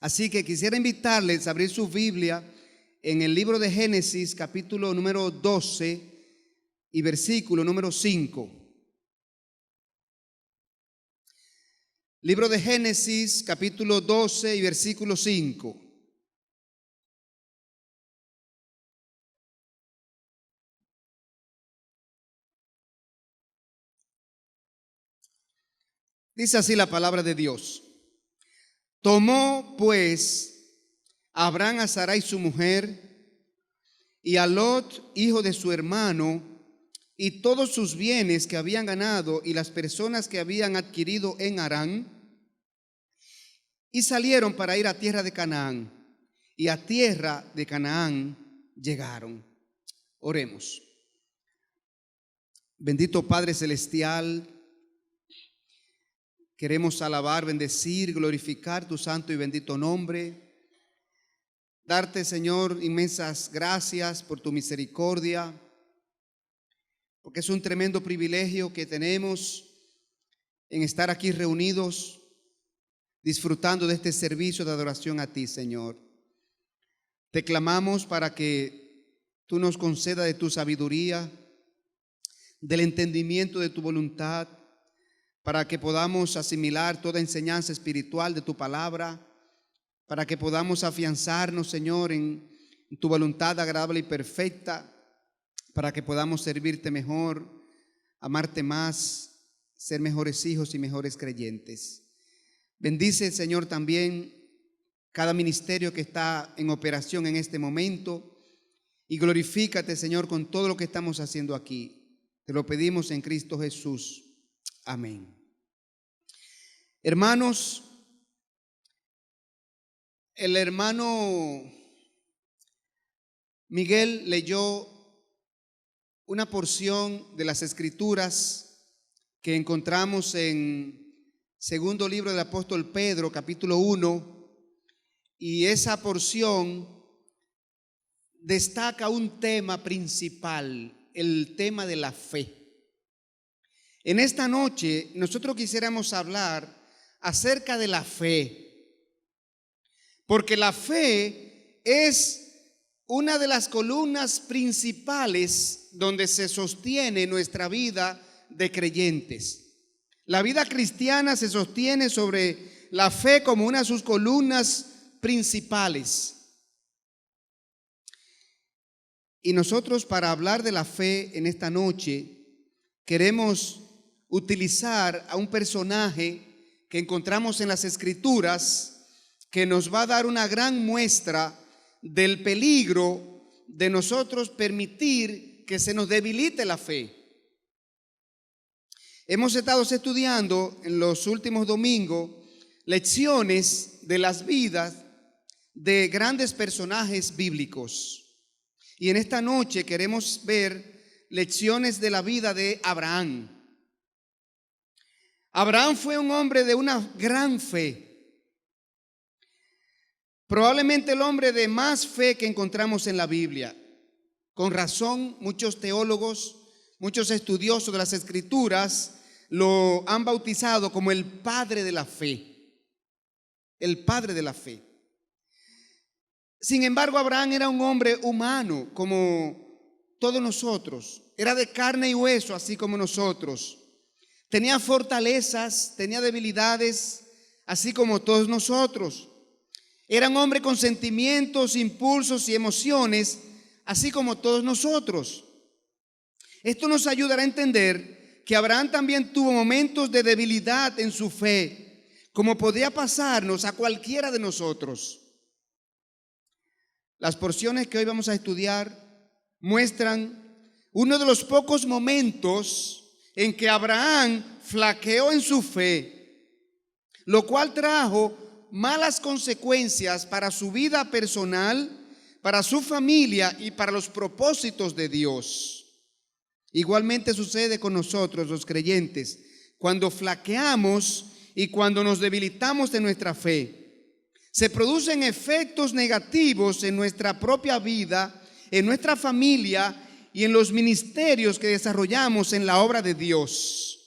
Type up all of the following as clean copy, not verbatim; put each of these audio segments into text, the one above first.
Así que quisiera invitarles a abrir su Biblia en el libro de Génesis, capítulo número 12 y versículo número 5. Libro de Génesis, capítulo 12 y versículo 5. Dice así la palabra de Dios. Tomó pues Abraham a Sarai su mujer y a Lot, hijo de su hermano, y todos sus bienes que habían ganado y las personas que habían adquirido en Harán, y salieron para ir a tierra de Canaán, y a tierra de Canaán llegaron. Oremos. Bendito Padre Celestial, queremos alabar, bendecir, glorificar tu santo y bendito nombre. Darte, Señor, inmensas gracias por tu misericordia, porque es un tremendo privilegio que tenemos en estar aquí reunidos, disfrutando de este servicio de adoración a ti, Señor. Te clamamos para que tú nos concedas de tu sabiduría, del entendimiento de tu voluntad, para que podamos asimilar toda enseñanza espiritual de tu palabra, para que podamos afianzarnos, Señor, en tu voluntad agradable y perfecta, para que podamos servirte mejor, amarte más, ser mejores hijos y mejores creyentes. Bendice, Señor, también cada ministerio que está en operación en este momento y glorifícate, Señor, con todo lo que estamos haciendo aquí. Te lo pedimos en Cristo Jesús. Amén. Hermanos, el hermano Miguel leyó una porción de las Escrituras que encontramos en segundo libro del apóstol Pedro, capítulo 1, y esa porción destaca un tema principal, el tema de la fe. En esta noche nosotros quisiéramos hablar acerca de la fe, porque la fe es una de las columnas principales donde se sostiene nuestra vida de creyentes. La vida cristiana se sostiene sobre la fe como una de sus columnas principales. Y nosotros, para hablar de la fe en esta noche, queremos utilizar a un personaje que encontramos en las Escrituras, que nos va a dar una gran muestra del peligro de nosotros permitir que se nos debilite la fe. Hemos estado estudiando en los últimos domingos lecciones de las vidas de grandes personajes bíblicos. Y en esta noche queremos ver lecciones de la vida de Abraham. Abraham fue un hombre de una gran fe. Probablemente el hombre de más fe que encontramos en la Biblia. Con razón, muchos teólogos, muchos estudiosos de las Escrituras lo han bautizado como el padre de la fe. El padre de la fe. Sin embargo, Abraham era un hombre humano como todos nosotros. Era de carne y hueso, así como nosotros. Tenía fortalezas, tenía debilidades, así como todos nosotros. Era un hombre con sentimientos, impulsos y emociones, así como todos nosotros. Esto nos ayudará a entender que Abraham también tuvo momentos de debilidad en su fe, como podría pasarnos a cualquiera de nosotros. Las porciones que hoy vamos a estudiar muestran uno de los pocos momentos en que Abraham flaqueó en su fe, lo cual trajo malas consecuencias para su vida personal, para su familia y para los propósitos de Dios. Igualmente sucede con nosotros los creyentes, cuando flaqueamos y cuando nos debilitamos de nuestra fe. Se producen efectos negativos en nuestra propia vida, en nuestra familia y en los ministerios que desarrollamos en la obra de Dios.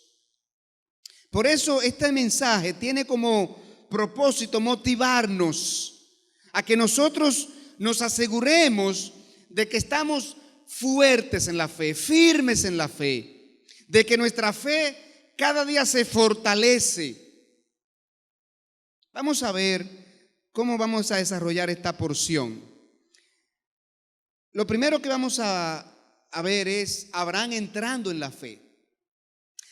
Por eso este mensaje tiene como propósito motivarnos a que nosotros nos aseguremos de que estamos fuertes en la fe, firmes en la fe, de que nuestra fe cada día se fortalece. Vamos a ver cómo vamos a desarrollar esta porción. Lo primero que vamos a ver es Abraham entrando en la fe.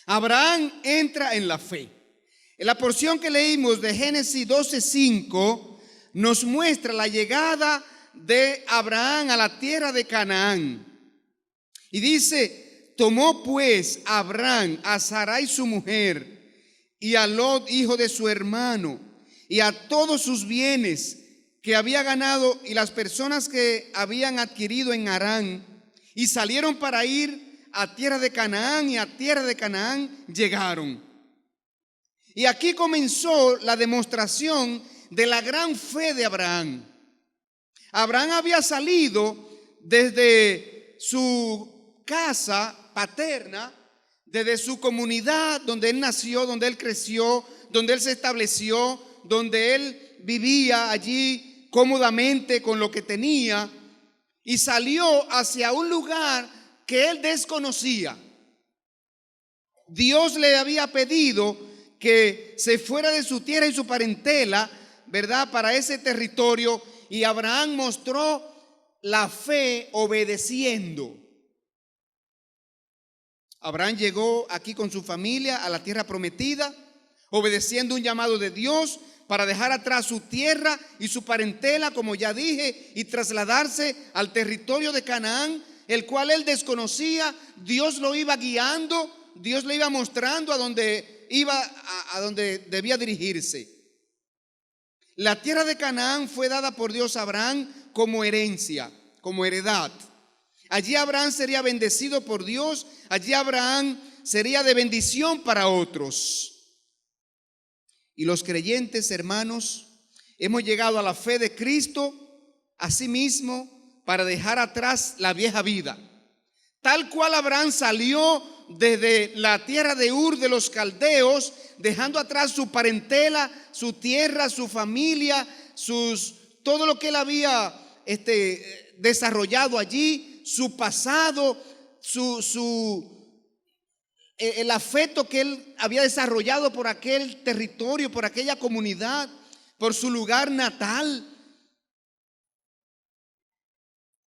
Abraham entra en la fe. En la porción que leímos de Génesis 12:5 nos muestra la llegada de Abraham a la tierra de Canaán. Y dice: tomó pues Abraham a Sarai su mujer y a Lot hijo de su hermano y a todos sus bienes que había ganado y las personas que habían adquirido en Harán, y salieron para ir a tierra de Canaán, y a tierra de Canaán llegaron. Y aquí comenzó la demostración de la gran fe de Abraham. Abraham había salido desde su casa paterna, desde su comunidad donde él nació, donde él creció, donde él se estableció, donde él vivía allí cómodamente con lo que tenía, y salió hacia un lugar que él desconocía. Dios le había pedido que se fuera de su tierra y su parentela, ¿verdad?, para ese territorio, y Abraham mostró la fe obedeciendo. Abraham llegó aquí con su familia a la tierra prometida, obedeciendo un llamado de Dios para dejar atrás su tierra y su parentela, como ya dije, y trasladarse al territorio de Canaán, el cual él desconocía. Dios lo iba guiando, Dios le iba mostrando a dónde iba, a dónde debía dirigirse. La tierra de Canaán fue dada por Dios a Abraham como herencia, como heredad. Allí Abraham sería bendecido por Dios, allí Abraham sería de bendición para otros. Y los creyentes, hermanos, hemos llegado a la fe de Cristo, asimismo, para dejar atrás la vieja vida. Tal cual Abraham salió desde la tierra de Ur de los Caldeos, dejando atrás su parentela, su tierra, su familia, todo lo que él había desarrollado allí, su pasado, el afecto que él había desarrollado por aquel territorio, por aquella comunidad, por su lugar natal.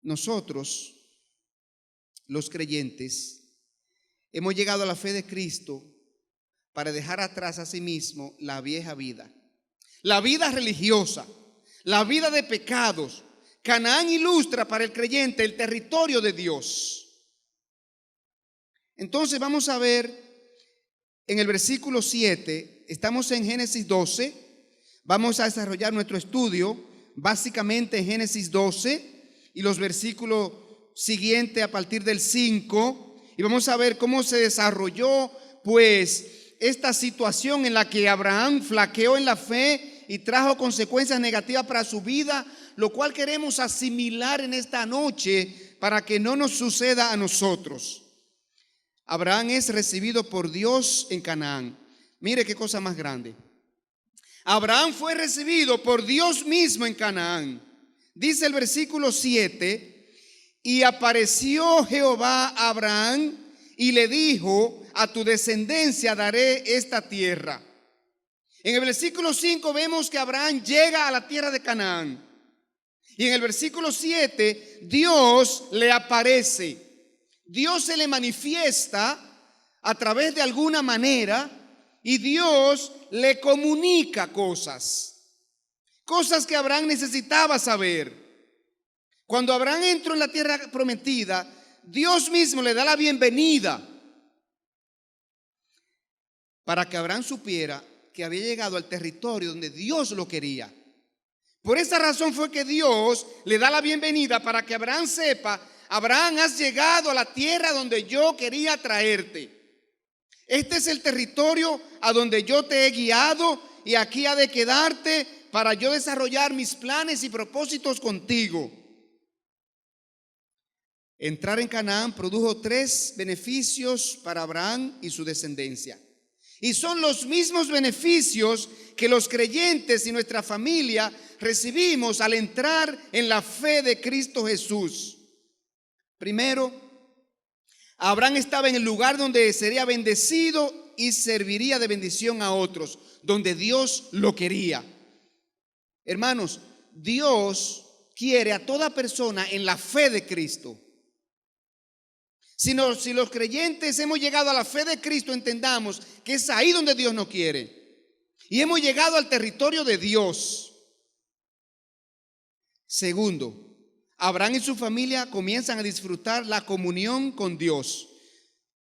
Nosotros, los creyentes, hemos llegado a la fe de Cristo para dejar atrás a sí mismo la vieja vida, la vida religiosa, la vida de pecados. Canaán ilustra para el creyente el territorio de Dios. Entonces vamos a ver en el versículo 7, estamos en Génesis 12, vamos a desarrollar nuestro estudio básicamente en Génesis 12 y los versículos siguientes a partir del 5, y vamos a ver cómo se desarrolló pues esta situación en la que Abraham flaqueó en la fe y trajo consecuencias negativas para su vida, lo cual queremos asimilar en esta noche para que no nos suceda a nosotros. Abraham es recibido por Dios en Canaán. Mire qué cosa más grande. Abraham fue recibido por Dios mismo en Canaán. Dice el versículo 7: y apareció Jehová a Abraham y le dijo: a tu descendencia daré esta tierra. En el versículo 5 vemos que Abraham llega a la tierra de Canaán. Y en el versículo 7 Dios le aparece. Dios se le manifiesta a través de alguna manera y Dios le comunica cosas que Abraham necesitaba saber. Cuando Abraham entró en la tierra prometida, Dios mismo le da la bienvenida para que Abraham supiera que había llegado al territorio donde Dios lo quería. Por esa razón fue que Dios le da la bienvenida para que Abraham sepa: Abraham, has llegado a la tierra donde yo quería traerte. Este es el territorio a donde yo te he guiado y aquí ha de quedarte para yo desarrollar mis planes y propósitos contigo. Entrar en Canaán produjo 3 beneficios para Abraham y su descendencia. Y son los mismos beneficios que los creyentes y nuestra familia recibimos al entrar en la fe de Cristo Jesús. Primero, Abraham estaba en el lugar donde sería bendecido y serviría de bendición a otros, donde Dios lo quería. Hermanos, Dios quiere a toda persona en la fe de Cristo. Si los creyentes hemos llegado a la fe de Cristo, entendamos que es ahí donde Dios nos quiere. Y hemos llegado al territorio de Dios. Segundo, Abraham y su familia comienzan a disfrutar la comunión con Dios.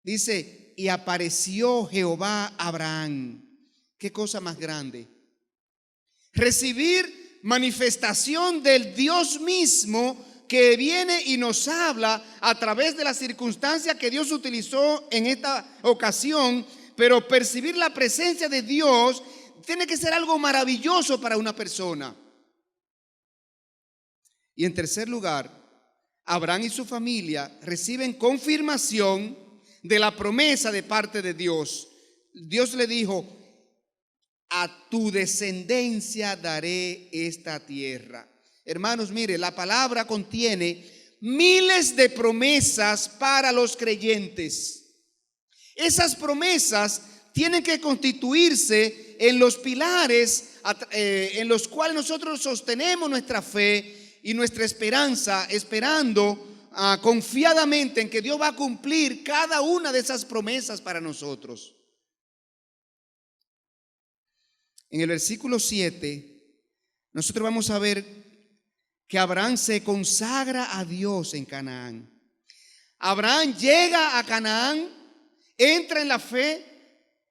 Dice, y apareció Jehová a Abraham. Qué cosa más grande. Recibir manifestación del Dios mismo que viene y nos habla a través de la circunstancia que Dios utilizó en esta ocasión, pero percibir la presencia de Dios tiene que ser algo maravilloso para una persona. Y en tercer lugar, Abraham y su familia reciben confirmación de la promesa de parte de Dios. Dios le dijo, a tu descendencia daré esta tierra. Hermanos, mire, la palabra contiene miles de promesas para los creyentes. Esas promesas tienen que constituirse en los pilares en los cuales nosotros sostenemos nuestra fe y nuestra esperanza, esperando confiadamente en que Dios va a cumplir cada una de esas promesas para nosotros. En el versículo 7, nosotros vamos a ver que Abraham se consagra a Dios en Canaán. Abraham llega a Canaán, entra en la fe,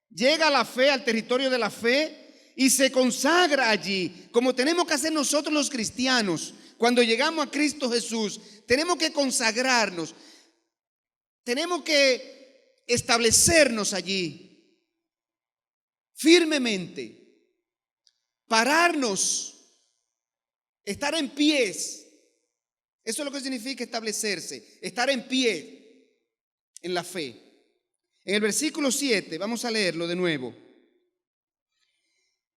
llega a la fe, al territorio de la fe, y se consagra allí, como tenemos que hacer nosotros los cristianos. Cuando llegamos a Cristo Jesús, tenemos que consagrarnos, tenemos que establecernos allí firmemente, pararnos, estar en pies. Eso es lo que significa establecerse, estar en pie en la fe. En el versículo 7, vamos a leerlo de nuevo.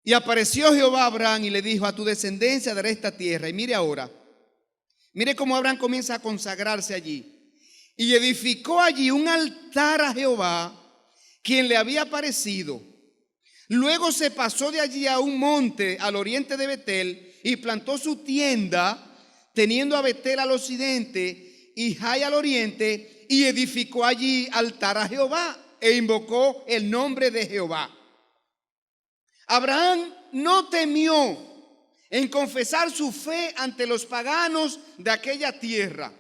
Y apareció Jehová a Abraham y le dijo, a tu descendencia daré esta tierra. Y mire ahora, mire cómo Abraham comienza a consagrarse allí. Y edificó allí un altar a Jehová, quien le había aparecido. Luego se pasó de allí a un monte al oriente de Betel y plantó su tienda, teniendo a Betel al occidente y Jai al oriente, y edificó allí altar a Jehová e invocó el nombre de Jehová. Abraham no temió en confesar su fe ante los paganos de aquella tierra.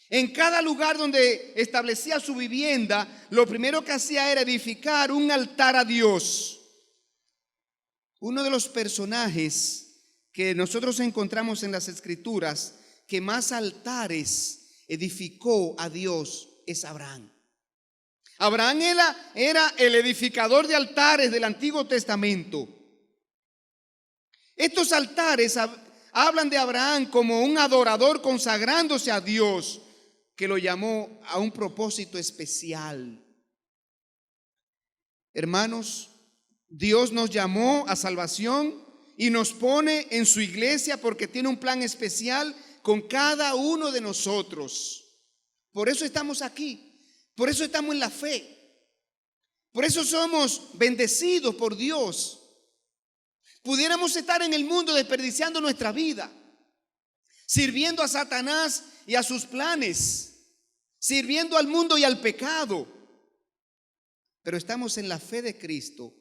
En cada lugar donde establecía su vivienda, lo primero que hacía era edificar un altar a Dios. Uno de los personajes que nosotros encontramos en las Escrituras que más altares edificó a Dios es Abraham. Abraham era el edificador de altares del Antiguo Testamento. Estos altares hablan de Abraham como un adorador consagrándose a Dios, que lo llamó a un propósito especial. Hermanos, Dios nos llamó a salvación y nos pone en su iglesia porque tiene un plan especial con cada uno de nosotros. Por eso estamos aquí, por eso estamos en la fe, por eso somos bendecidos por Dios. Pudiéramos estar en el mundo desperdiciando nuestra vida, sirviendo a Satanás y a sus planes, sirviendo al mundo y al pecado, pero estamos en la fe de Cristo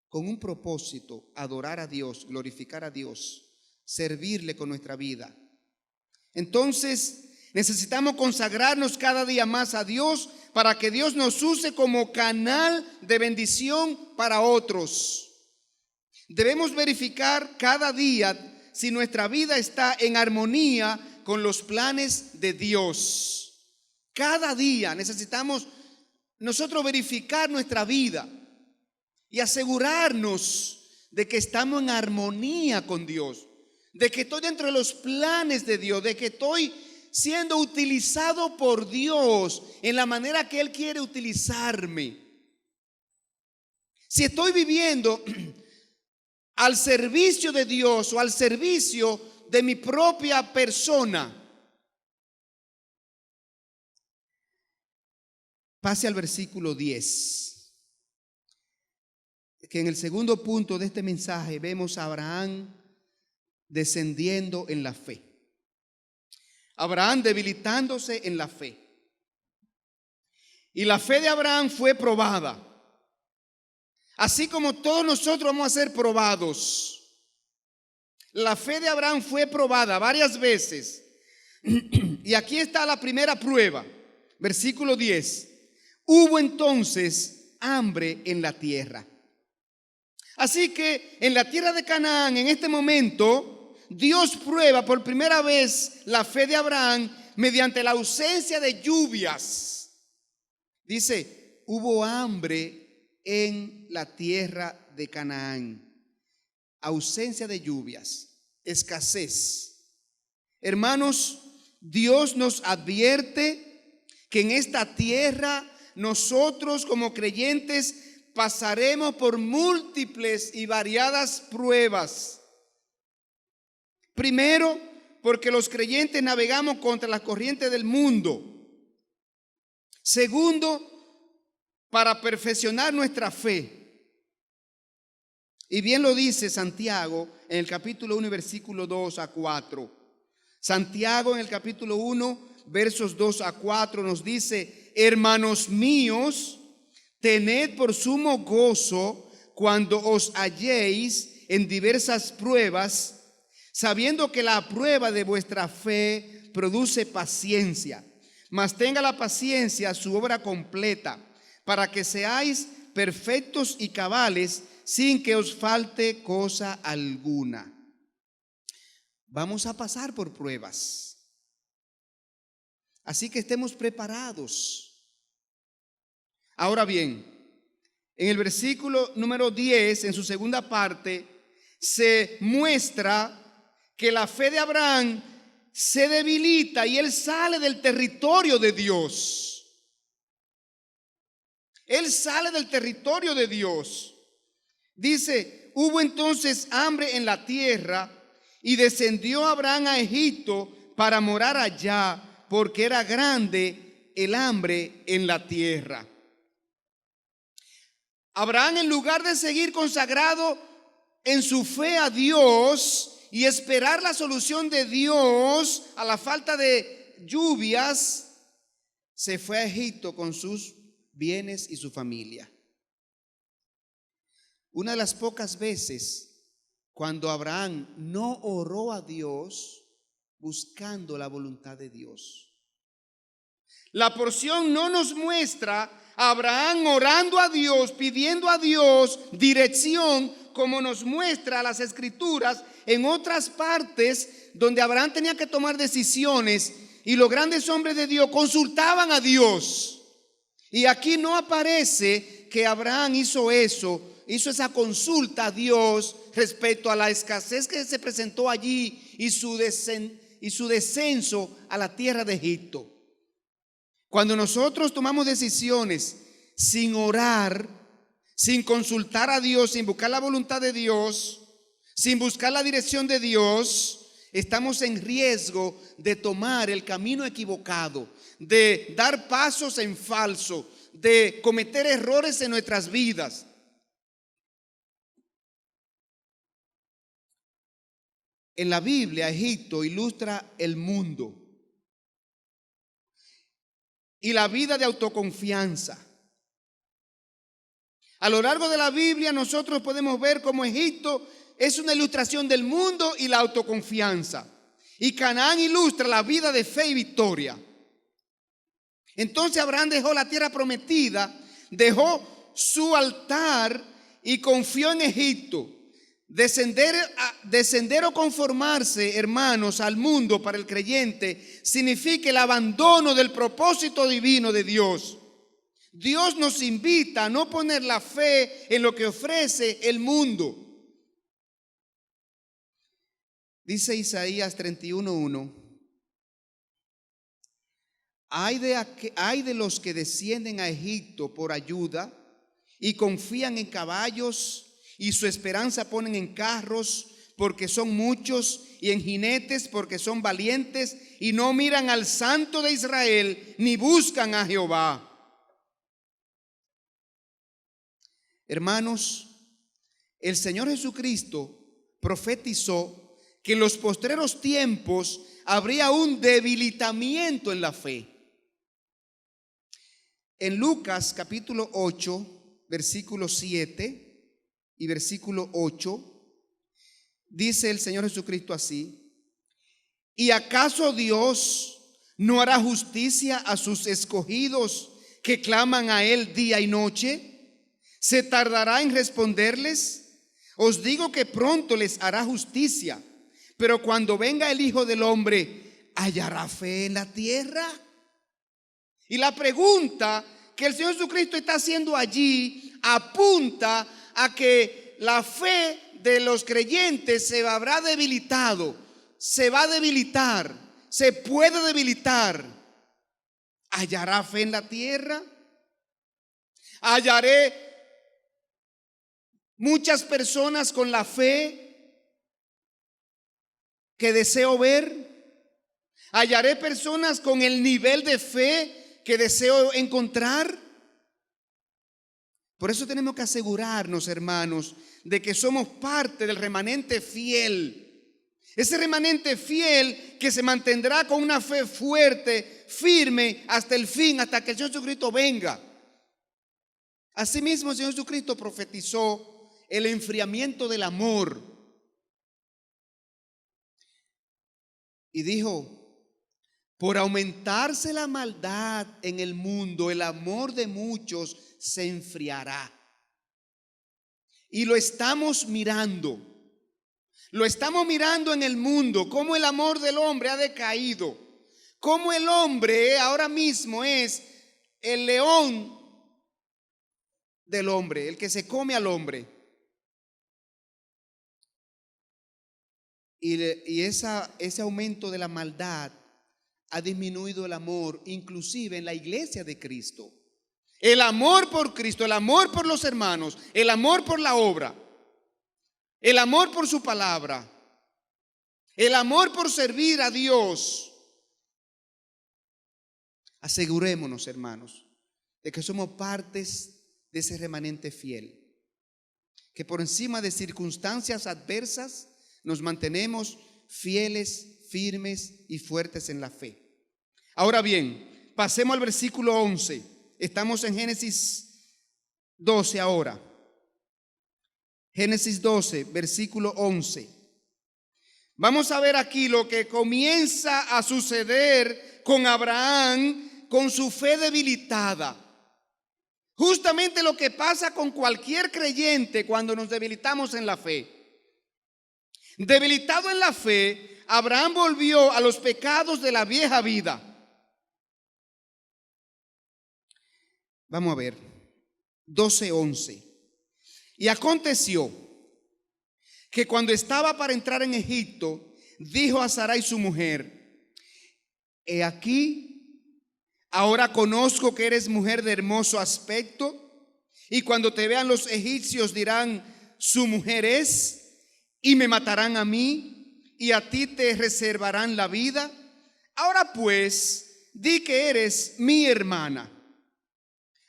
con un propósito: adorar a Dios, glorificar a Dios, servirle con nuestra vida. Entonces necesitamos consagrarnos cada día más a Dios para que Dios nos use como canal de bendición para otros. Debemos verificar cada día si nuestra vida está en armonía con los planes de Dios. Cada día necesitamos nosotros verificar nuestra vida y asegurarnos de que estamos en armonía con Dios, de que estoy dentro de los planes de Dios, de que estoy siendo utilizado por Dios en la manera que Él quiere utilizarme. si estoy viviendo al servicio de Dios o al servicio de mi propia persona. Pase al versículo 10, que en el segundo punto de este mensaje vemos a Abraham descendiendo en la fe. Abraham debilitándose en la fe. Y la fe de Abraham fue probada. Así como todos nosotros vamos a ser probados. La fe de Abraham fue probada varias veces. Y aquí está la primera prueba. Versículo 10. Hubo entonces hambre en la tierra. Así que en la tierra de Canaán, en este momento, Dios prueba por primera vez la fe de Abraham mediante la ausencia de lluvias. Dice, hubo hambre en la tierra de Canaán. Ausencia de lluvias, escasez. Hermanos, Dios nos advierte que en esta tierra nosotros como creyentes pasaremos por múltiples y variadas pruebas. Primero, porque los creyentes navegamos contra la corriente del mundo. Segundo, para perfeccionar nuestra fe. Y bien lo dice Santiago en el capítulo 1, versículo 2 a 4. Santiago en el capítulo 1, versos 2 a 4 nos dice: hermanos míos, tened por sumo gozo cuando os halléis en diversas pruebas, sabiendo que la prueba de vuestra fe produce paciencia. Mas tenga la paciencia su obra completa, para que seáis perfectos y cabales, sin que os falte cosa alguna. Vamos a pasar por pruebas. Así que estemos preparados. Ahora bien, en el versículo número 10, en su segunda parte, se muestra que la fe de Abraham se debilita y él sale del territorio de Dios. Él sale del territorio de Dios. Dice, hubo entonces hambre en la tierra y descendió Abraham a Egipto para morar allá, porque era grande el hambre en la tierra. Abraham, en lugar de seguir consagrado en su fe a Dios y esperar la solución de Dios a la falta de lluvias, se fue a Egipto con sus bienes y su familia. Una de las pocas veces cuando Abraham no oró a Dios buscando la voluntad de Dios. La porción no nos muestra a Abraham orando a Dios, pidiendo a Dios dirección, como nos muestra las Escrituras en otras partes donde Abraham tenía que tomar decisiones y los grandes hombres de Dios consultaban a Dios. Y aquí no aparece que Abraham hizo esa consulta a Dios respecto a la escasez que se presentó allí y su descenso a la tierra de Egipto. Cuando nosotros tomamos decisiones sin orar, sin consultar a Dios, sin buscar la voluntad de Dios, sin buscar la dirección de Dios, estamos en riesgo de tomar el camino equivocado, de dar pasos en falso, de cometer errores en nuestras vidas. En la Biblia, Egipto ilustra el mundo y la vida de autoconfianza. A lo largo de la Biblia nosotros podemos ver cómo Egipto es una ilustración del mundo y la autoconfianza. Y Canaán ilustra la vida de fe y victoria. Entonces Abraham dejó la tierra prometida, dejó su altar y confió en Egipto. Descender o conformarse, hermanos, al mundo para el creyente significa el abandono del propósito divino de Dios. Dios nos invita a no poner la fe en lo que ofrece el mundo. Dice Isaías 31:1: hay de los que descienden a Egipto por ayuda y confían en caballos, y su esperanza ponen en carros, porque son muchos, y en jinetes, porque son valientes, y no miran al Santo de Israel, ni buscan a Jehová. Hermanos, el Señor Jesucristo profetizó que en los postreros tiempos habría un debilitamiento en la fe. En Lucas capítulo 8, versículo 7 y versículo 8, dice el Señor Jesucristo así: ¿y acaso Dios no hará justicia a sus escogidos que claman a Él día y noche? ¿Se tardará en responderles? Os digo que pronto les hará justicia. Pero cuando venga el Hijo del Hombre, ¿hallará fe en la tierra? Y la pregunta que el Señor Jesucristo está haciendo allí apunta a que la fe de los creyentes se habrá debilitado, se va a debilitar, se puede debilitar. ¿Hallará fe en la tierra? ¿Hallaré muchas personas con la fe que deseo ver? ¿Hallaré personas con el nivel de fe que deseo encontrar? Por eso tenemos que asegurarnos, hermanos, de que somos parte del remanente fiel. Ese remanente fiel que se mantendrá con una fe fuerte, firme, hasta el fin, hasta que el Señor Jesucristo venga. Asimismo, el Señor Jesucristo profetizó el enfriamiento del amor. Y dijo: por aumentarse la maldad en el mundo, el amor de muchos se enfriará. Y lo estamos mirando. Lo estamos mirando en el mundo, cómo el amor del hombre ha decaído. Cómo el hombre ahora mismo es el león del hombre, el que se come al hombre. Y ese aumento de la maldad ha disminuido el amor, inclusive en la iglesia de Cristo. El amor por Cristo, el amor por los hermanos, el amor por la obra, el amor por su palabra, el amor por servir a Dios. Asegurémonos, hermanos, de que somos partes de ese remanente fiel, que por encima de circunstancias adversas nos mantenemos fieles, firmes y fuertes en la fe. Ahora bien, pasemos al versículo 11. Estamos en Génesis 12 ahora. Génesis 12, versículo 11. Vamos a ver aquí lo que comienza a suceder con Abraham, con su fe debilitada. Justamente lo que pasa con cualquier creyente cuando nos debilitamos en la fe. Debilitado en la fe, Abraham volvió a los pecados de la vieja vida. Vamos a ver, 12:11. Y aconteció que cuando estaba para entrar en Egipto, dijo a Sarai su mujer: he aquí, ahora conozco que eres mujer de hermoso aspecto, y cuando te vean los egipcios dirán: su mujer es, y me matarán a mí, y a ti te reservarán la vida. Ahora pues, di que eres mi hermana.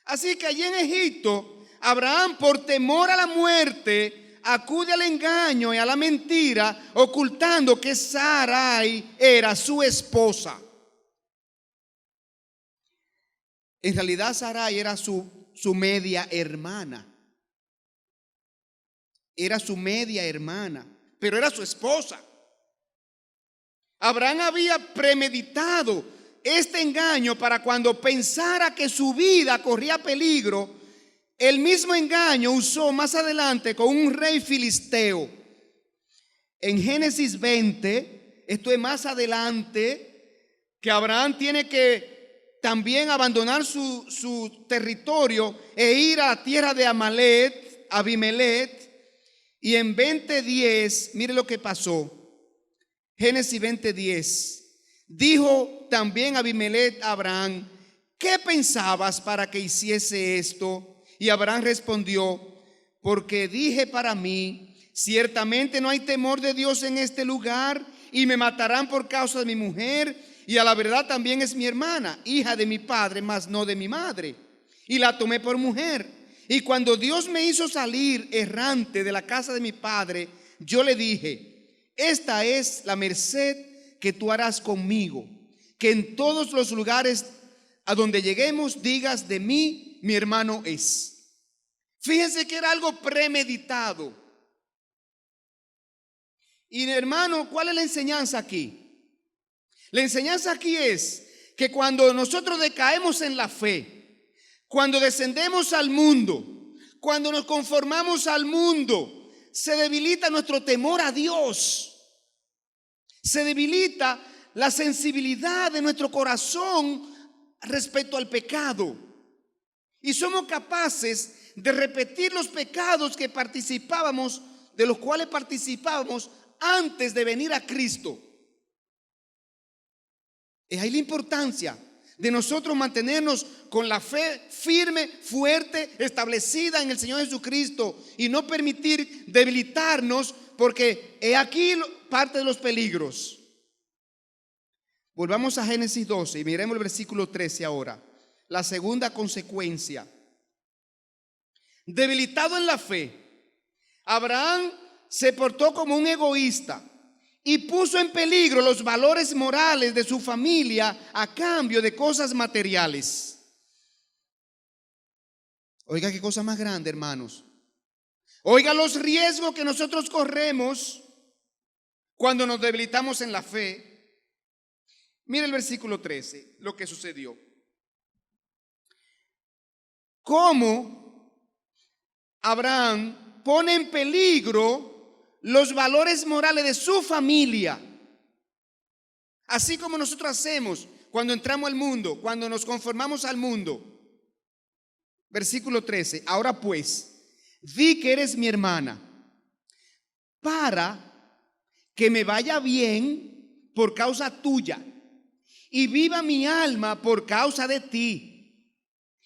Así que allí en Egipto, Abraham, por temor a la muerte, acude al engaño y a la mentira, ocultando que Sarai era su esposa. En realidad Sarai era su media hermana. Era su media hermana, pero era su esposa. Abraham había premeditado este engaño para cuando pensara que su vida corría peligro. El mismo engaño usó más adelante con un rey filisteo. En Génesis 20, esto es más adelante, que Abraham tiene que también abandonar su territorio e ir a la tierra de Abimelech. Y en 20:10, mire lo que pasó. Génesis 20:10. Dijo también Abimelech a Abraham: ¿qué pensabas para que hiciese esto? Y Abraham respondió: porque dije para mí, ciertamente no hay temor de Dios en este lugar, y me matarán por causa de mi mujer, y a la verdad también es mi hermana, hija de mi padre, mas no de mi madre. Y la tomé por mujer. Y cuando Dios me hizo salir errante de la casa de mi padre, yo le dije: esta es la merced que tú harás conmigo, que en todos los lugares a donde lleguemos digas de mí, mi hermano es. Fíjense que era algo premeditado. Y hermano, ¿cuál es la enseñanza aquí? La enseñanza aquí es que cuando nosotros decaemos en la fe, cuando descendemos al mundo, cuando nos conformamos al mundo, se debilita nuestro temor a Dios. Se debilita la sensibilidad de nuestro corazón respecto al pecado. Y somos capaces de repetir los pecados que participábamos, de los cuales participábamos antes de venir a Cristo. Es ahí la importancia de nosotros mantenernos con la fe firme, fuerte, establecida en el Señor Jesucristo, y no permitir debilitarnos, porque he aquí parte de los peligros. Volvamos a Génesis 12 y miremos el versículo 13 ahora. La segunda consecuencia. Debilitado en la fe, Abraham se portó como un egoísta y puso en peligro los valores morales de su familia a cambio de cosas materiales. Oiga, qué cosa más grande, hermanos. Oiga los riesgos que nosotros corremos cuando nos debilitamos en la fe. Mire el versículo 13, lo que sucedió. ¿Cómo Abraham pone en peligro los valores morales de su familia? Así como nosotros hacemos cuando entramos al mundo, cuando nos conformamos al mundo. Versículo 13. Ahora pues, di que eres mi hermana, para que me vaya bien por causa tuya y viva mi alma por causa de ti.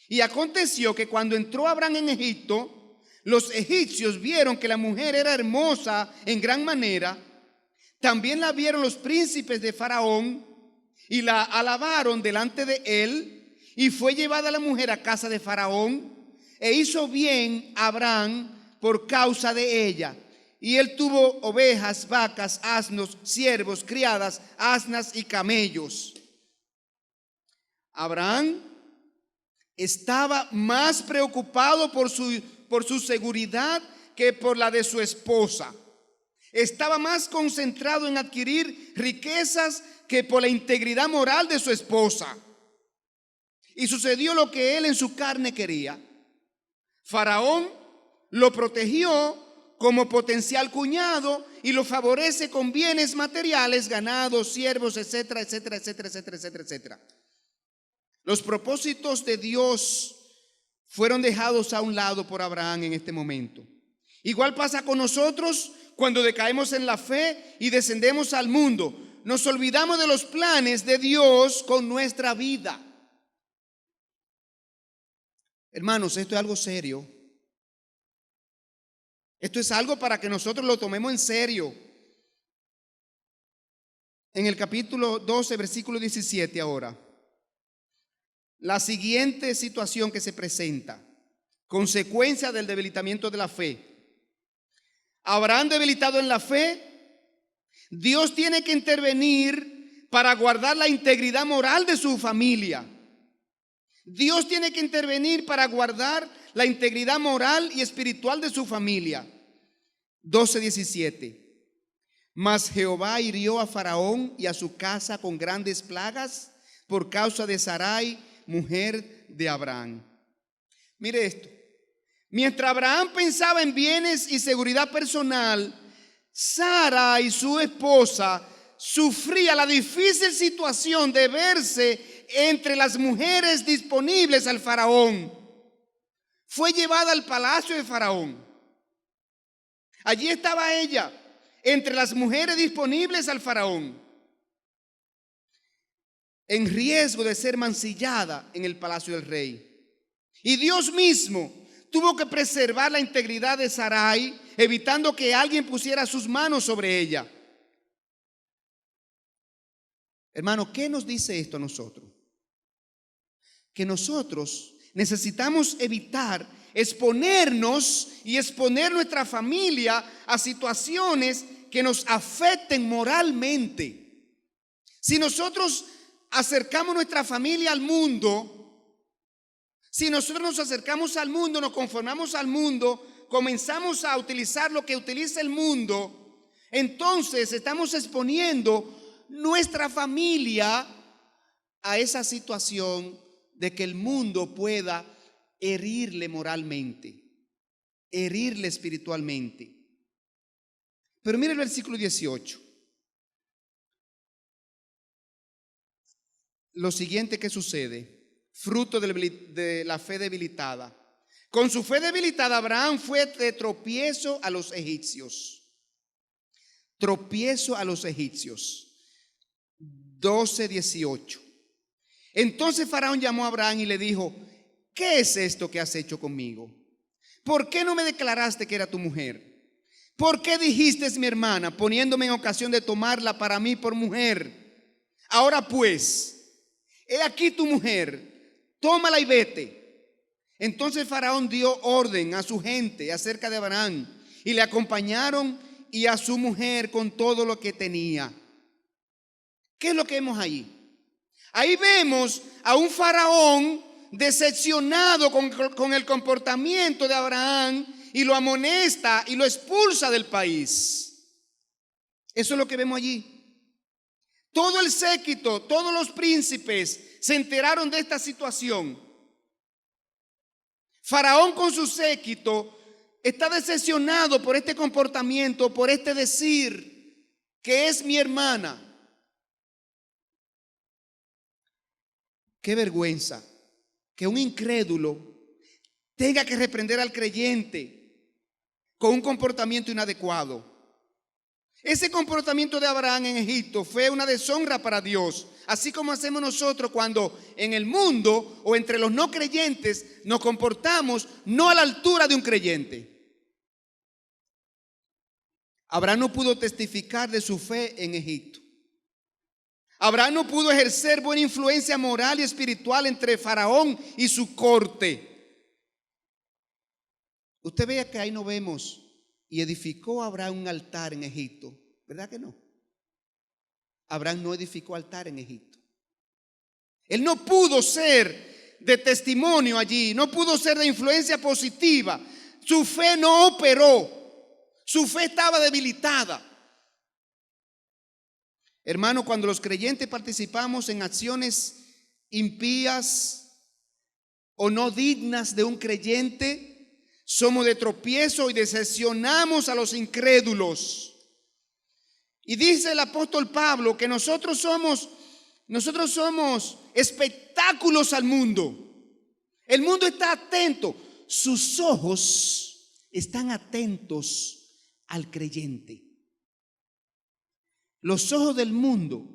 Y aconteció que cuando entró Abraham en Egipto, los egipcios vieron que la mujer era hermosa en gran manera. También la vieron los príncipes de Faraón y la alabaron delante de él. Y fue llevada la mujer a casa de Faraón, e hizo bien Abraham por causa de ella. Y él tuvo ovejas, vacas, asnos, siervos, criadas, asnas y camellos. Abraham estaba más preocupado por su seguridad que por la de su esposa. Estaba más concentrado en adquirir riquezas que por la integridad moral de su esposa. Y sucedió lo que él en su carne quería. Faraón lo protegió como potencial cuñado y lo favorece con bienes materiales, ganados, siervos, etcétera, etcétera, etcétera, etcétera, etcétera, etcétera. Los propósitos de Dios fueron dejados a un lado por Abraham en este momento. Igual pasa con nosotros cuando decaemos en la fe y descendemos al mundo. Nos olvidamos de los planes de Dios con nuestra vida. Hermanos, esto es algo serio. Esto es algo para que nosotros lo tomemos en serio. En el capítulo 12, versículo 17 ahora. La siguiente situación que se presenta, consecuencia del debilitamiento de la fe. Abraham debilitado en la fe, Dios tiene que intervenir para guardar la integridad moral de su familia. Dios tiene que intervenir para guardar la integridad moral y espiritual de su familia. 12:17. Mas Jehová hirió a Faraón y a su casa con grandes plagas por causa de Sarai, mujer de Abraham. Mire esto. Mientras Abraham pensaba en bienes y seguridad personal, Sara y su esposa sufría la difícil situación de verse entre las mujeres disponibles al faraón. Fue llevada al palacio de Faraón. Allí estaba ella, entre las mujeres disponibles al faraón, en riesgo de ser mancillada en el palacio del rey. Y Dios mismo tuvo que preservar la integridad de Sarai, evitando que alguien pusiera sus manos sobre ella. Hermano, ¿qué nos dice esto a nosotros? Que nosotros necesitamos evitar exponernos y exponer nuestra familia a situaciones que nos afecten moralmente. Si nosotros acercamos nuestra familia al mundo, si nosotros nos acercamos al mundo, nos conformamos al mundo, comenzamos a utilizar lo que utiliza el mundo, entonces estamos exponiendo nuestra familia a esa situación de que el mundo pueda herirle moralmente, herirle espiritualmente. Pero mire el versículo 18. Lo siguiente que sucede, fruto de la fe debilitada. Con su fe debilitada, Abraham fue de tropiezo a los egipcios. Tropiezo a los egipcios. 12:18. Entonces Faraón llamó a Abraham y le dijo: ¿qué es esto que has hecho conmigo? ¿Por qué no me declaraste que era tu mujer? ¿Por qué dijiste es mi hermana, poniéndome en ocasión de tomarla para mí por mujer? Ahora pues, he aquí tu mujer, tómala y vete. Entonces Faraón dio orden a su gente acerca de Abraham, y le acompañaron y a su mujer con todo lo que tenía. ¿Qué es lo que vemos ahí? Ahí vemos a un faraón decepcionado con el comportamiento de Abraham y lo amonesta y lo expulsa del país. Eso es lo que vemos allí. Todo el séquito, todos los príncipes se enteraron de esta situación. Faraón con su séquito está decepcionado por este comportamiento, por este decir que es mi hermana. Qué vergüenza que un incrédulo tenga que reprender al creyente con un comportamiento inadecuado. Ese comportamiento de Abraham en Egipto fue una deshonra para Dios, así como hacemos nosotros cuando en el mundo o entre los no creyentes nos comportamos no a la altura de un creyente. Abraham no pudo testificar de su fe en Egipto. Abraham no pudo ejercer buena influencia moral y espiritual entre Faraón y su corte. Usted vea que ahí no vemos: y edificó Abraham un altar en Egipto. ¿Verdad que no? Abraham no edificó altar en Egipto. Él no pudo ser de testimonio allí, no pudo ser de influencia positiva. Su fe no operó, su fe estaba debilitada. Hermano, cuando los creyentes participamos en acciones impías o no dignas de un creyente, somos de tropiezo y decepcionamos a los incrédulos. Y dice el apóstol Pablo que nosotros somos espectáculos al mundo. El mundo está atento, sus ojos están atentos al creyente. Los ojos del mundo,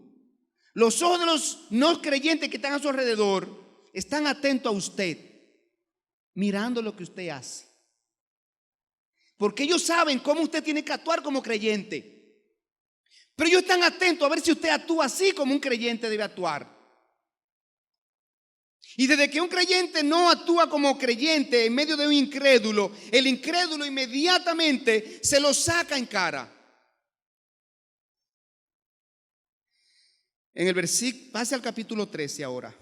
los ojos de los no creyentes que están a su alrededor, están atentos a usted, mirando lo que usted hace. Porque ellos saben cómo usted tiene que actuar como creyente. Pero ellos están atentos a ver si usted actúa así como un creyente debe actuar. Y desde que un creyente no actúa como creyente en medio de un incrédulo, el incrédulo inmediatamente se lo saca en cara. En el versículo, pase al capítulo 13 ahora.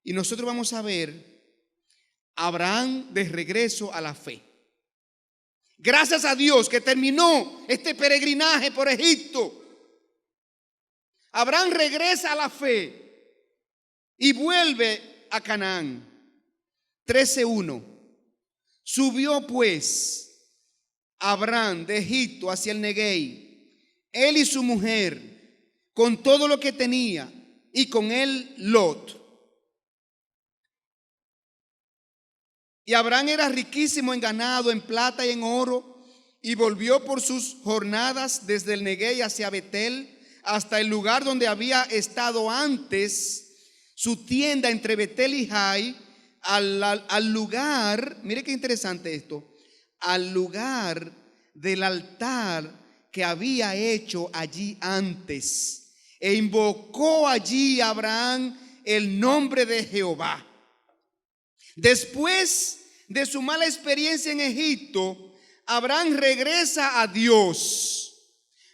Y nosotros vamos a ver a Abraham de regreso a la fe. Gracias a Dios que terminó este peregrinaje por Egipto. Abraham regresa a la fe y vuelve a Canaán. 13:1. Subió pues Abraham de Egipto hacia el Neguey, él y su mujer, con todo lo que tenía, y con él Lot. Y Abraham era riquísimo en ganado, en plata y en oro, y volvió por sus jornadas desde el Neguey hacia Betel, hasta el lugar donde había estado antes su tienda entre Betel y Jai, al lugar, mire qué interesante esto, al lugar del altar que había hecho allí antes, e invocó allí Abraham el nombre de Jehová. Después de su mala experiencia en Egipto, Abraham regresa a Dios.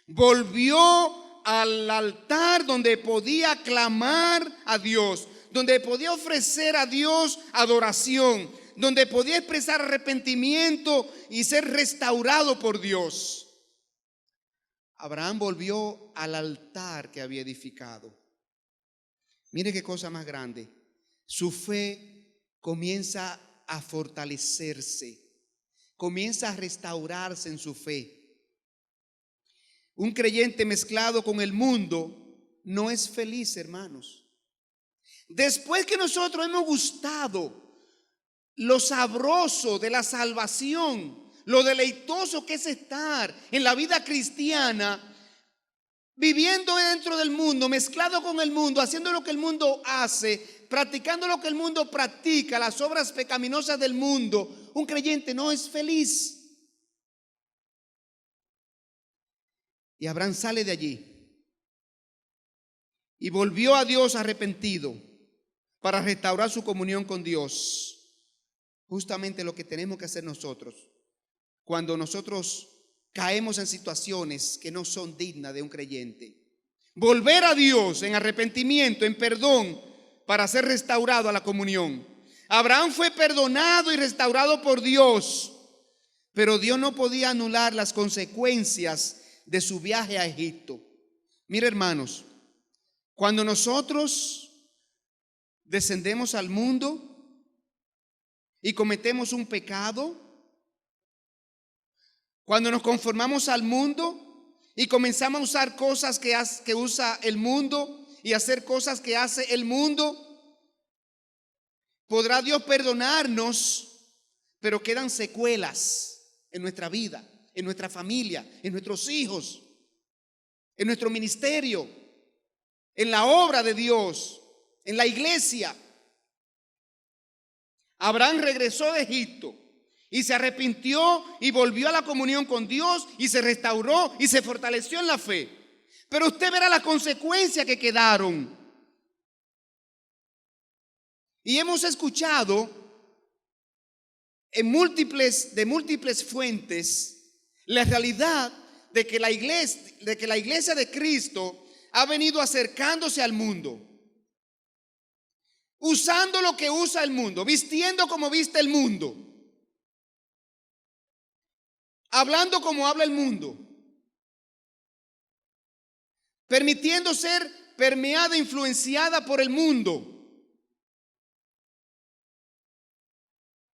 Volvió al altar donde podía clamar a Dios, donde podía ofrecer a Dios adoración, donde podía expresar arrepentimiento y ser restaurado por Dios. Abraham volvió al altar que había edificado. Mire qué cosa más grande. Su fe comienza a fortalecerse, comienza a restaurarse en su fe. Un creyente mezclado con el mundo no es feliz, hermanos. Después que nosotros hemos gustado lo sabroso de la salvación, lo deleitoso que es estar en la vida cristiana, viviendo dentro del mundo, mezclado con el mundo, haciendo lo que el mundo hace, practicando lo que el mundo practica, las obras pecaminosas del mundo, un creyente no es feliz. Y Abraham sale de allí y volvió a Dios arrepentido para restaurar su comunión con Dios. Justamente lo que tenemos que hacer nosotros cuando nosotros caemos en situaciones que no son dignas de un creyente. Volver a Dios en arrepentimiento, en perdón, para ser restaurado a la comunión. Abraham fue perdonado y restaurado por Dios, pero Dios no podía anular las consecuencias de su viaje a Egipto. Mire, hermanos, cuando nosotros descendemos al mundo y cometemos un pecado, cuando nos conformamos al mundo y comenzamos a usar cosas que usa el mundo y hacer cosas que hace el mundo, podrá Dios perdonarnos, pero quedan secuelas en nuestra vida, en nuestra familia, en nuestros hijos, en nuestro ministerio, en la obra de Dios, en la iglesia. Abraham regresó de Egipto y se arrepintió y volvió a la comunión con Dios y se restauró y se fortaleció en la fe. Pero usted verá las consecuencias que quedaron. Y hemos escuchado de múltiples fuentes la realidad de que la iglesia de Cristo ha venido acercándose al mundo, usando lo que usa el mundo, vistiendo como viste el mundo, hablando como habla el mundo, permitiendo ser permeada, influenciada por el mundo.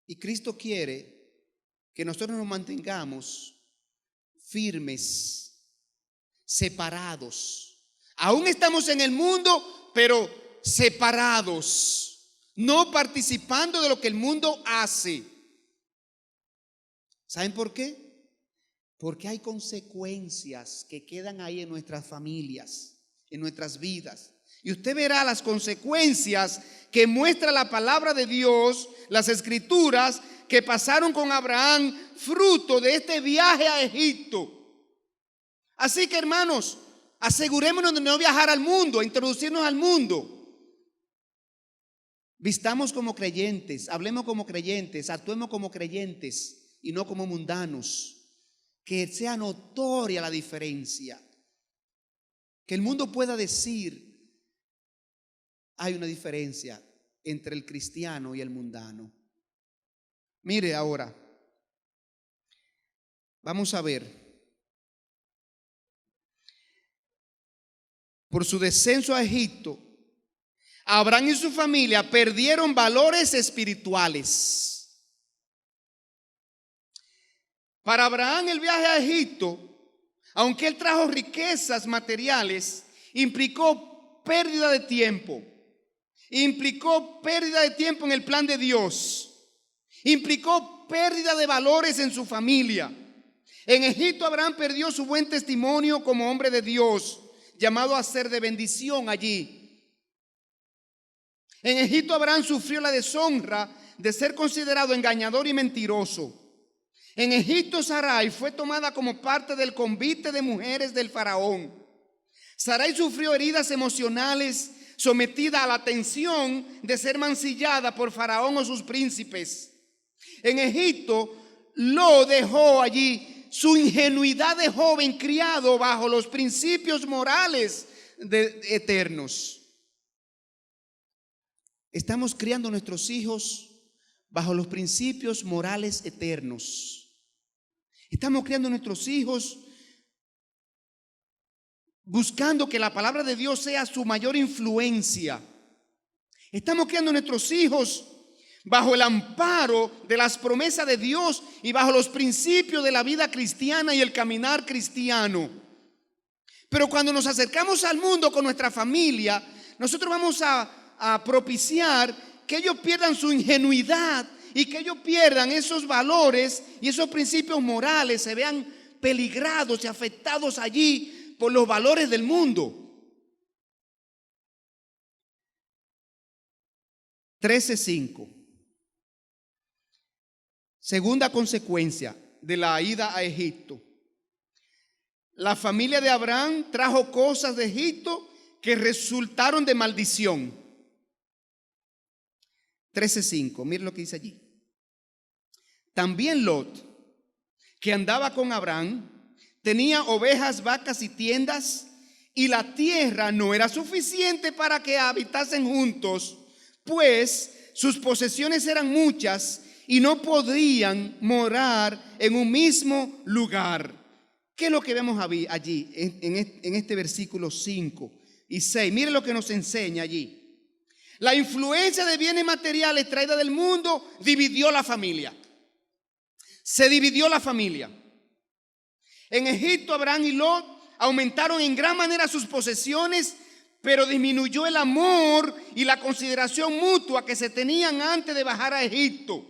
Y Cristo quiere que nosotros nos mantengamos firmes, separados. Aún estamos en el mundo, pero separados, no participando de lo que el mundo hace. ¿Saben por qué? Porque hay consecuencias que quedan ahí en nuestras familias, en nuestras vidas. Y usted verá las consecuencias que muestra la palabra de Dios, las escrituras que pasaron con Abraham, fruto de este viaje a Egipto. Así que, hermanos, asegurémonos de no viajar al mundo, introducirnos al mundo. Vistamos como creyentes, hablemos como creyentes, actuemos como creyentes y no como mundanos. Que sea notoria la diferencia. Que el mundo pueda decir, hay una diferencia entre el cristiano y el mundano. Mire ahora, vamos a ver. Por su descenso a Egipto, Abraham y su familia perdieron valores espirituales. Para Abraham el viaje a Egipto, aunque él trajo riquezas materiales, implicó pérdida de tiempo. Implicó pérdida de tiempo en el plan de Dios. Implicó pérdida de valores en su familia. En Egipto Abraham perdió su buen testimonio como hombre de Dios, llamado a ser de bendición allí. En Egipto Abraham sufrió la deshonra de ser considerado engañador y mentiroso. En Egipto Sarai fue tomada como parte del convite de mujeres del faraón. Sarai sufrió heridas emocionales, sometida a la tensión de ser mancillada por faraón o sus príncipes. En Egipto Lot dejó allí su ingenuidad de joven criado bajo los principios morales eternos. Estamos criando a nuestros hijos bajo los principios morales eternos. Estamos criando a nuestros hijos buscando que la palabra de Dios sea su mayor influencia. Estamos criando a nuestros hijos bajo el amparo de las promesas de Dios y bajo los principios de la vida cristiana y el caminar cristiano. Pero cuando nos acercamos al mundo con nuestra familia, nosotros vamos a propiciar que ellos pierdan su ingenuidad y que ellos pierdan esos valores y esos principios morales, se vean peligrados y afectados allí por los valores del mundo. 13:5. Segunda consecuencia de la ida a Egipto. La familia de Abraham trajo cosas de Egipto que resultaron de maldición. 13:5. Mire lo que dice allí. También Lot, que andaba con Abraham, tenía ovejas, vacas y tiendas, y la tierra no era suficiente para que habitasen juntos, pues sus posesiones eran muchas y no podían morar en un mismo lugar. ¿Qué es lo que vemos allí en este versículo 5 y 6? Mire lo que nos enseña allí. La influencia de bienes materiales traída del mundo dividió la familia. Se dividió la familia. En Egipto Abraham y Lot aumentaron en gran manera sus posesiones, pero disminuyó el amor y la consideración mutua que se tenían antes de bajar a Egipto.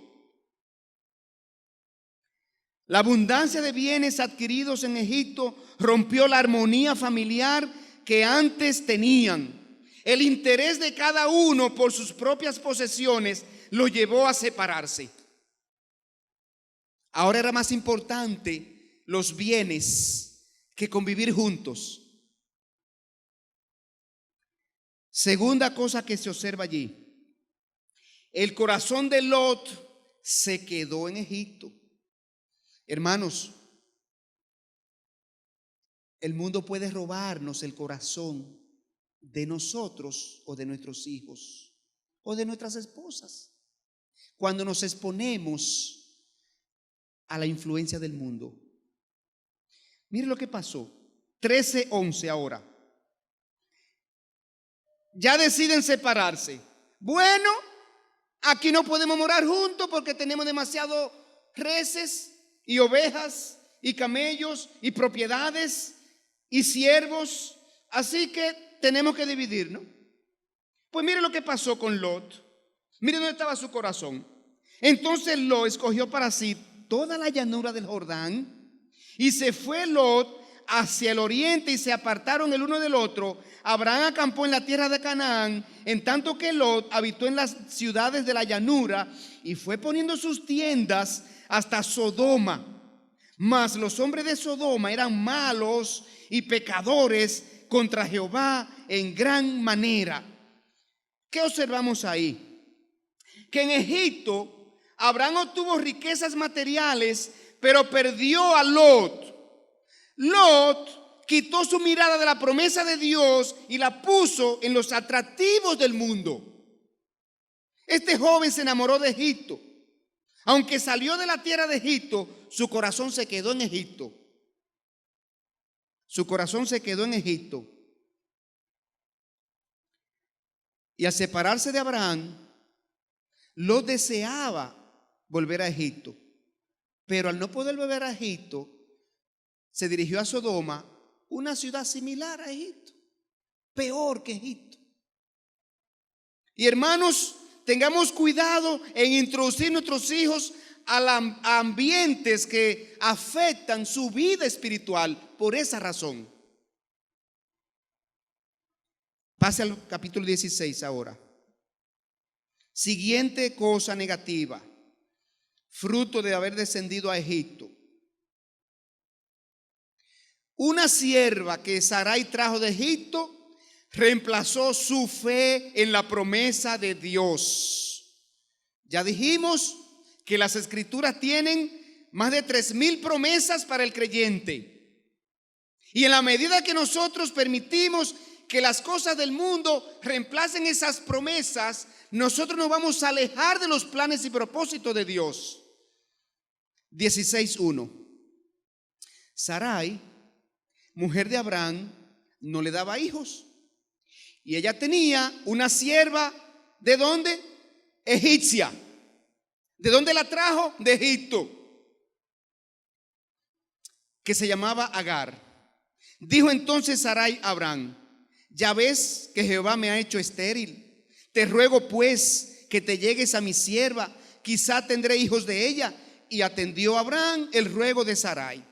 La abundancia de bienes adquiridos en Egipto rompió la armonía familiar que antes tenían. El interés de cada uno por sus propias posesiones lo llevó a separarse. Ahora era más importante los bienes que convivir juntos. Segunda cosa que se observa allí. El corazón de Lot se quedó en Egipto. Hermanos, el mundo puede robarnos el corazón de nosotros o de nuestros hijos o de nuestras esposas cuando nos exponemos a la influencia del mundo. Mire lo que pasó. 13:11 ahora. Ya deciden separarse. Bueno, aquí no podemos morar juntos porque tenemos demasiados reses y ovejas y camellos y propiedades y siervos, así que tenemos que dividirnos. Pues mire lo que pasó con Lot. Mire dónde estaba su corazón. Entonces Lot escogió para sí toda la llanura del Jordán y se fue Lot hacia el oriente y se apartaron el uno del otro. Abraham acampó en la tierra de Canaán, en tanto que Lot habitó en las ciudades de la llanura y fue poniendo sus tiendas hasta Sodoma. Mas los hombres de Sodoma eran malos y pecadores contra Jehová en gran manera. ¿Qué observamos ahí? Que en Egipto Abraham obtuvo riquezas materiales, pero perdió a Lot. Lot quitó su mirada de la promesa de Dios y la puso en los atractivos del mundo. Este joven se enamoró de Egipto. Aunque salió de la tierra de Egipto, su corazón se quedó en Egipto. Su corazón se quedó en Egipto. Y al separarse de Abraham, Lot deseaba volver a Egipto. Pero al no poder volver a Egipto, se dirigió a Sodoma, una ciudad similar a Egipto, peor que Egipto. Y hermanos, tengamos cuidado en introducir nuestros hijos a ambientes que afectan su vida espiritual por esa razón. Pase al capítulo 16 ahora. Siguiente cosa negativa, fruto de haber descendido a Egipto. Una sierva que Sarai trajo de Egipto reemplazó su fe en la promesa de Dios. Ya dijimos que las escrituras tienen más de 3,000 promesas para el creyente. Y en la medida que nosotros permitimos que las cosas del mundo reemplacen esas promesas, nosotros nos vamos a alejar de los planes y propósitos de Dios. 16:1. Sarai, mujer de Abraham, no le daba hijos. Y ella tenía una sierva, ¿de dónde? Egipcia. ¿De dónde la trajo? De Egipto, que se llamaba Agar. Dijo entonces Sarai a Abraham: ya ves que Jehová me ha hecho estéril. Te ruego pues que te llegues a mi sierva, quizá tendré hijos de ella. Y atendió Abraham el ruego de Sarai.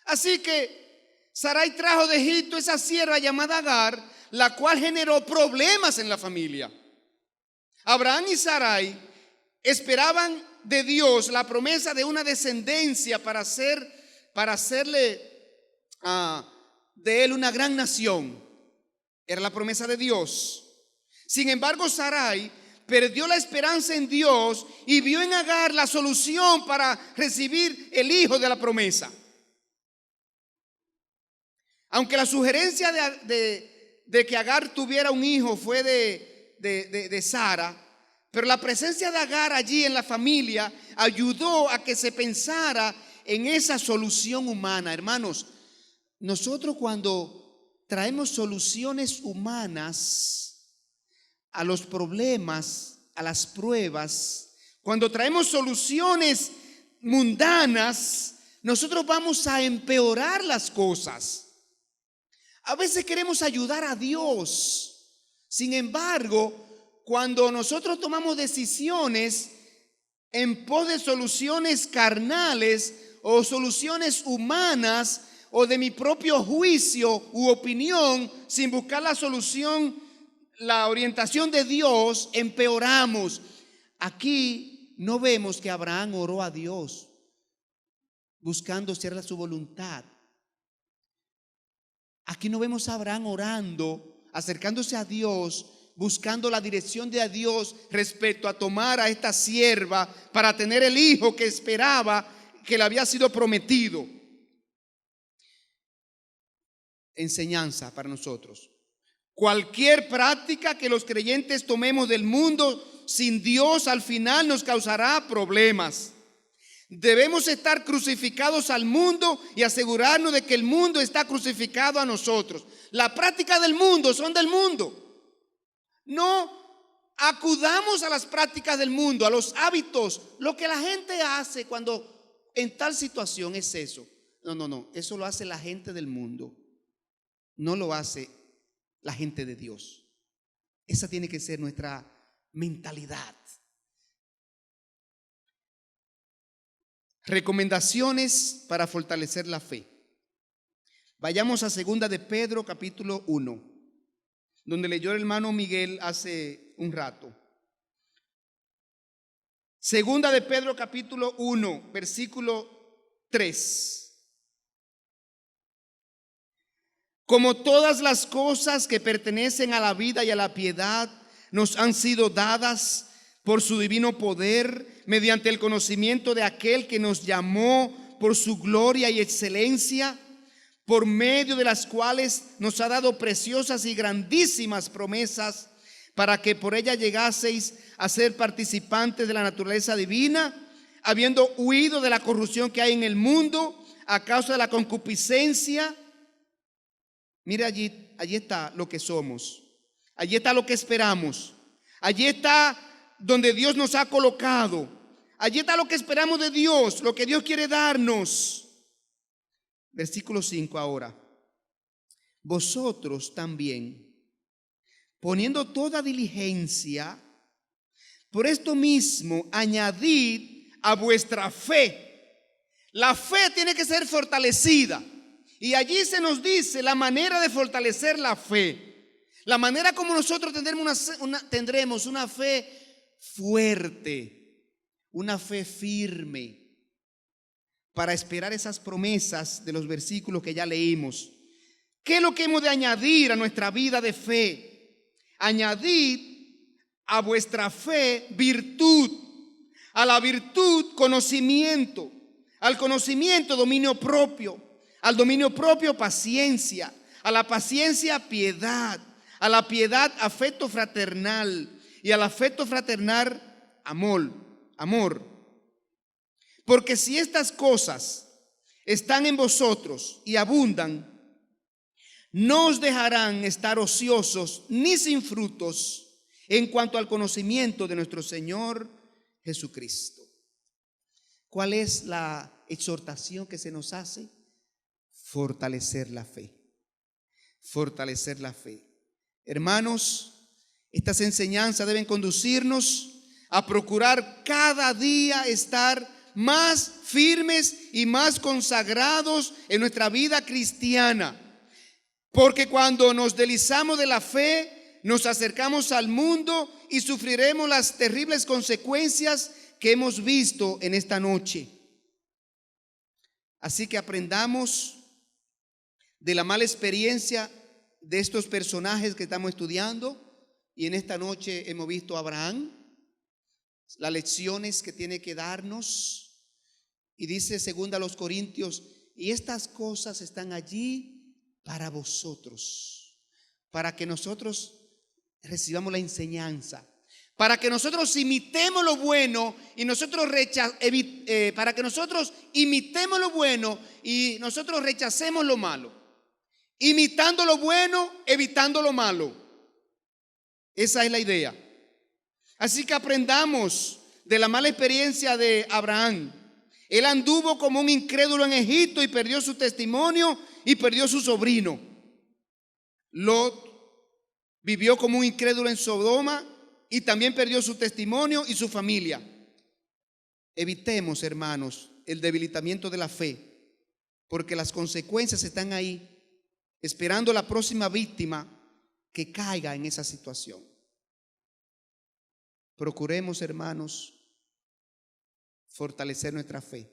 Así que Sarai trajo de Egipto esa sierva llamada Agar, la cual generó problemas en la familia. Abraham y Sarai esperaban de Dios la promesa de una descendencia para hacerle de él una gran nación. Era la promesa de Dios. Sin embargo, Sarai perdió la esperanza en Dios y vio en Agar la solución para recibir el hijo de la promesa. Aunque la sugerencia de que Agar tuviera un hijo fue de Sara, pero la presencia de Agar allí en la familia ayudó a que se pensara en esa solución humana. Hermanos, nosotros cuando traemos soluciones humanas a los problemas, a las pruebas, cuando traemos soluciones mundanas, nosotros vamos a empeorar las cosas. A veces queremos ayudar a Dios. Sin embargo, cuando nosotros tomamos decisiones en pos de soluciones carnales o soluciones humanas o de mi propio juicio u opinión, sin buscar la solución, la orientación de Dios, empeoramos. Aquí no vemos que Abraham oró a Dios buscando hacer su voluntad. Aquí no vemos a Abraham orando, acercándose a Dios, buscando la dirección de Dios respecto a tomar a esta sierva para tener el hijo que esperaba, que le había sido prometido. Enseñanza para nosotros. Cualquier práctica que los creyentes tomemos del mundo sin Dios al final nos causará problemas. Debemos estar crucificados al mundo y asegurarnos de que el mundo está crucificado a nosotros. La práctica del mundo son del mundo. No acudamos a las prácticas del mundo, a los hábitos. Lo que la gente hace cuando en tal situación es eso. No, eso lo hace la gente del mundo. No lo hace la gente de Dios. Esa tiene que ser nuestra mentalidad. Recomendaciones para fortalecer la fe. Vayamos a 2 de Pedro capítulo 1, donde leyó el hermano Miguel hace un rato. 2 de Pedro capítulo 1, versículo 3. Como todas las cosas que pertenecen a la vida y a la piedad nos han sido dadas por su divino poder, mediante el conocimiento de aquel que nos llamó por su gloria y excelencia, por medio de las cuales nos ha dado preciosas y grandísimas promesas, para que por ella llegaseis a ser participantes de la naturaleza divina, habiendo huido de la corrupción que hay en el mundo a causa de la concupiscencia. Mire, allí está lo que somos, allí está lo que esperamos, allí está donde Dios nos ha colocado, allí está lo que esperamos de Dios, lo que Dios quiere darnos. Versículo 5 ahora. Vosotros también, poniendo toda diligencia, por esto mismo añadid a vuestra fe. La fe tiene que ser fortalecida. Y allí se nos dice la manera de fortalecer la fe. La manera como nosotros tendremos una fe fuerte, una fe firme para esperar esas promesas de los versículos que ya leímos. ¿Qué es lo que hemos de añadir a nuestra vida de fe? Añadid a vuestra fe virtud, a la virtud conocimiento, al conocimiento dominio propio, al dominio propio paciencia, a la paciencia piedad, a la piedad afecto fraternal y al afecto fraternal amor. Porque si estas cosas están en vosotros y abundan, no os dejarán estar ociosos ni sin frutos en cuanto al conocimiento de nuestro Señor Jesucristo. ¿Cuál es la exhortación que se nos hace? Fortalecer la fe. Fortalecer la fe. Hermanos, estas enseñanzas deben conducirnos a procurar cada día estar más firmes y más consagrados en nuestra vida cristiana. Porque cuando nos deslizamos de la fe, nos acercamos al mundo y sufriremos las terribles consecuencias que hemos visto en esta noche. Así que aprendamos de la mala experiencia de estos personajes que estamos estudiando. Y en esta noche hemos visto a Abraham, las lecciones que tiene que darnos. Y dice 2 Corintios, y estas cosas están allí para vosotros, para que nosotros recibamos la enseñanza, para que nosotros imitemos lo bueno y para que nosotros imitemos lo bueno y nosotros rechacemos lo malo, imitando lo bueno, evitando lo malo. Esa es la idea. Así que aprendamos de la mala experiencia de Abraham. Él anduvo como un incrédulo en Egipto y perdió su testimonio y perdió su sobrino. Lot vivió como un incrédulo en Sodoma y también perdió su testimonio y su familia. Evitemos, hermanos, el debilitamiento de la fe, porque las consecuencias están ahí, esperando la próxima víctima que caiga en esa situación. Procuremos, hermanos, fortalecer nuestra fe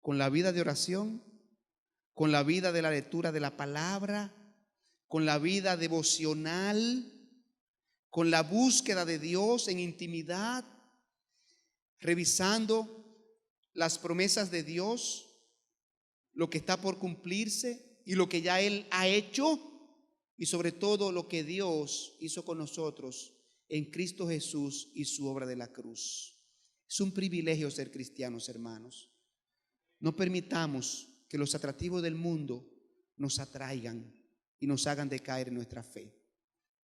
con la vida de oración, con la vida de la lectura de la palabra, con la vida devocional, con la búsqueda de Dios en intimidad, revisando las promesas de Dios, lo que está por cumplirse y lo que ya Él ha hecho, y sobre todo lo que Dios hizo con nosotros en Cristo Jesús y su obra de la cruz. Es un privilegio ser cristianos, hermanos. No permitamos que los atractivos del mundo nos atraigan y nos hagan decaer en nuestra fe.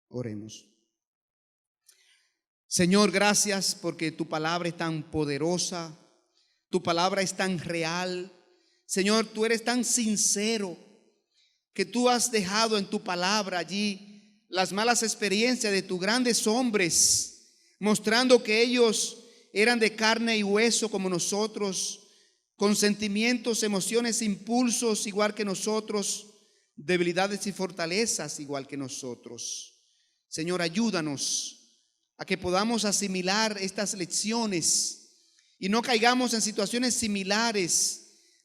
Oremos. Señor, gracias porque tu palabra es tan poderosa, tu palabra es tan real. Señor, tú eres tan sincero que tú has dejado en tu palabra allí las malas experiencias de tus grandes hombres, mostrando que ellos eran de carne y hueso como nosotros, con sentimientos, emociones, impulsos igual que nosotros, debilidades y fortalezas igual que nosotros. Señor, ayúdanos a que podamos asimilar estas lecciones y no caigamos en situaciones similares,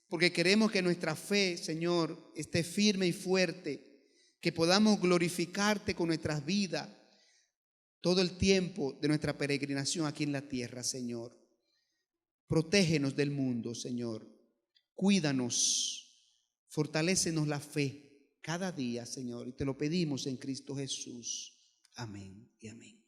porque queremos que nuestra fe, Señor, esté firme y fuerte, que podamos glorificarte con nuestras vidas todo el tiempo de nuestra peregrinación aquí en la tierra, Señor. Protégenos del mundo, Señor. Cuídanos, fortalécenos la fe cada día, Señor, y te lo pedimos en Cristo Jesús. Amén y amén.